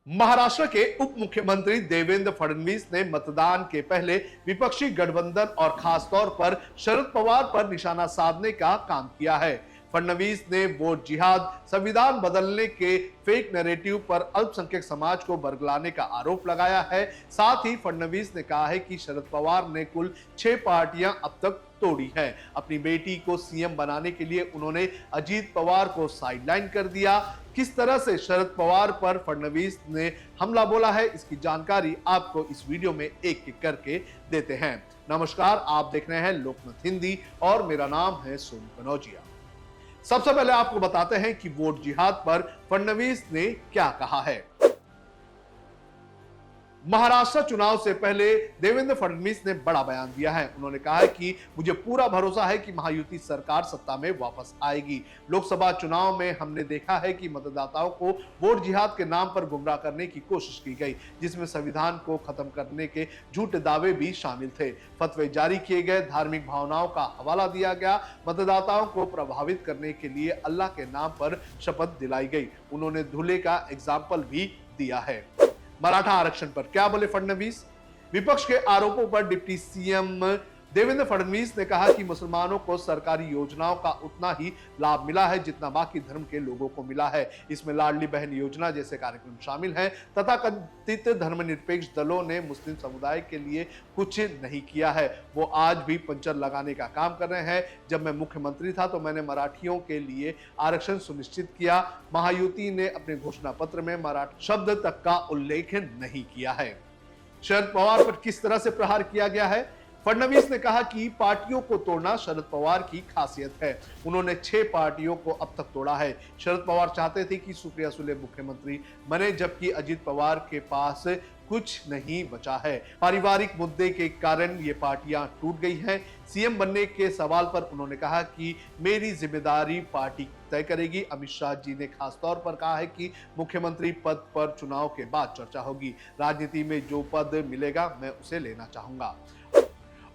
महाराष्ट्र के उप मुख्यमंत्री देवेंद्र फडणवीस ने मतदान के पहले विपक्षी गठबंधन और खासतौर पर शरद पवार पर निशाना साधने का काम किया है। फडणवीस ने वोट जिहाद, संविधान बदलने के फेक नैरेटिव पर अल्पसंख्यक समाज को बरगलाने का आरोप लगाया है। साथ ही फडणवीस ने कहा है कि शरद पवार ने कुल 6 पार्टियां अब तक तोड़ी है। अपनी बेटी को सीएम बनाने के लिए उन्होंने अजीत पवार को साइडलाइन कर दिया। किस तरह से शरद पवार पर फडणवीस ने हमला बोला है, इसकी जानकारी आपको इस वीडियो में एक एक करके देते हैं। नमस्कार, आप देख रहे हैं लोकमत हिंदी और मेरा नाम है सोनू कनौजिया। सबसे पहले आपको बताते हैं कि वोट जिहाद पर फडणवीस ने क्या कहा है। महाराष्ट्र चुनाव से पहले देवेंद्र फडणवीस ने बड़ा बयान दिया है। उन्होंने कहा है कि मुझे पूरा भरोसा है कि महायुति सरकार सत्ता में वापस आएगी। लोकसभा चुनाव में हमने देखा है कि मतदाताओं को वोट जिहाद के नाम पर गुमराह करने की कोशिश की गई, जिसमें संविधान को खत्म करने के झूठे दावे भी शामिल थे। फतवे जारी किए गए, धार्मिक भावनाओं का हवाला दिया गया, मतदाताओं को प्रभावित करने के लिए अल्लाह के नाम पर शपथ दिलाई गई। उन्होंने धुले का एग्जाम्पल भी दिया है। मराठा आरक्षण पर क्या बोले फडणवीस? विपक्ष के आरोपों पर डिप्टी सीएम देवेंद्र फडणवीस ने कहा कि मुसलमानों को सरकारी योजनाओं का उतना ही लाभ मिला है जितना बाकी धर्म के लोगों को मिला है। इसमें लाडली बहन योजना जैसे कार्यक्रम शामिल हैं। तथाकथित धर्मनिरपेक्ष दलों ने मुस्लिम समुदाय के लिए कुछ नहीं किया है। वो आज भी पंचर लगाने का काम कर रहे हैं। जब मैं मुख्यमंत्री था तो मैंने मराठियों के लिए आरक्षण सुनिश्चित किया। महायुति ने अपने घोषणा पत्र में मराठा शब्द तक का उल्लेख नहीं किया है। शरद पवार पर किस तरह से प्रहार किया गया है? फडणवीस ने कहा कि पार्टियों को तोड़ना शरद पवार की खासियत है। उन्होंने 6 पार्टियों को अब तक तोड़ा है। शरद पवार चाहते थे कि सुप्रिया सुले मुख्यमंत्री बने, जबकि अजीत पवार के पास कुछ नहीं बचा है। पारिवारिक मुद्दे के कारण ये पार्टियां टूट गई हैं। सीएम बनने के सवाल पर उन्होंने कहा कि मेरी जिम्मेदारी पार्टी तय करेगी। अमित शाह जी ने खासतौर पर कहा है कि मुख्यमंत्री पद पर चुनाव के बाद चर्चा होगी। राजनीति में जो पद मिलेगा मैं उसे लेना चाहूंगा।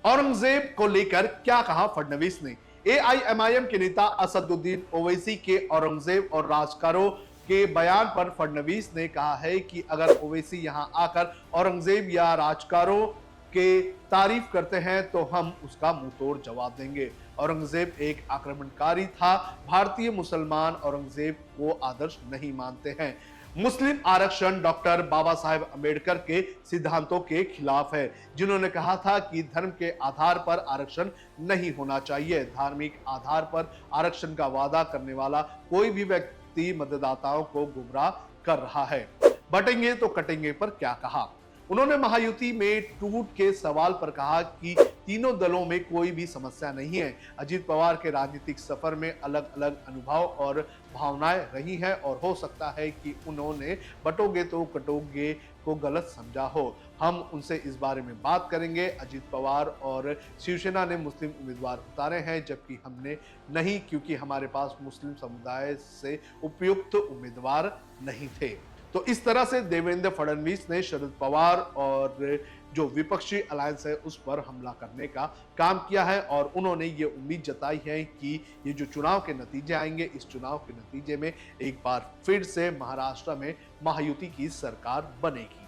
औरंगजेब को लेकर क्या कहा फडणवीस ने? एआईएमआईएम के नेता असदुद्दीन ओवैसी के औरंगजेब और राजकारों के बयान पर फडणवीस ने कहा है कि अगर ओवैसी यहां आकर औरंगजेब या राजकारों के तारीफ करते हैं तो हम उसका मुंह तोड़ जवाब देंगे। औरंगजेब एक आक्रमणकारी था। भारतीय मुसलमान औरंगजेब को आदर्श नहीं मानते हैं। मुस्लिम आरक्षण डॉक्टर बाबा साहेब अंबेडकर के सिद्धांतों के खिलाफ है, जिन्होंने कहा था कि धर्म के आधार पर आरक्षण नहीं होना चाहिए। धार्मिक आधार पर आरक्षण का वादा करने वाला कोई भी व्यक्ति मतदाताओं को गुमराह कर रहा है। बटेंगे तो कटेंगे पर क्या कहा? उन्होंने महायुति में टूट के सवाल पर कहा कि तीनों दलों में कोई भी समस्या नहीं है। अजीत पवार के राजनीतिक सफर में अलग अलग अनुभव और भावनाएं रही हैं और हो सकता है कि उन्होंने बटोगे तो कटोगे को गलत समझा हो। हम उनसे इस बारे में बात करेंगे। अजीत पवार और शिवसेना ने मुस्लिम उम्मीदवार उतारे हैं, जबकि हमने नहीं, क्योंकि हमारे पास मुस्लिम समुदाय से उपयुक्त उम्मीदवार नहीं थे। तो इस तरह से देवेंद्र फडणवीस ने शरद पवार और जो विपक्षी अलायंस है उस पर हमला करने का काम किया है और उन्होंने ये उम्मीद जताई है कि ये जो चुनाव के नतीजे आएंगे, इस चुनाव के नतीजे में एक बार फिर से महाराष्ट्र में महायुति की सरकार बनेगी।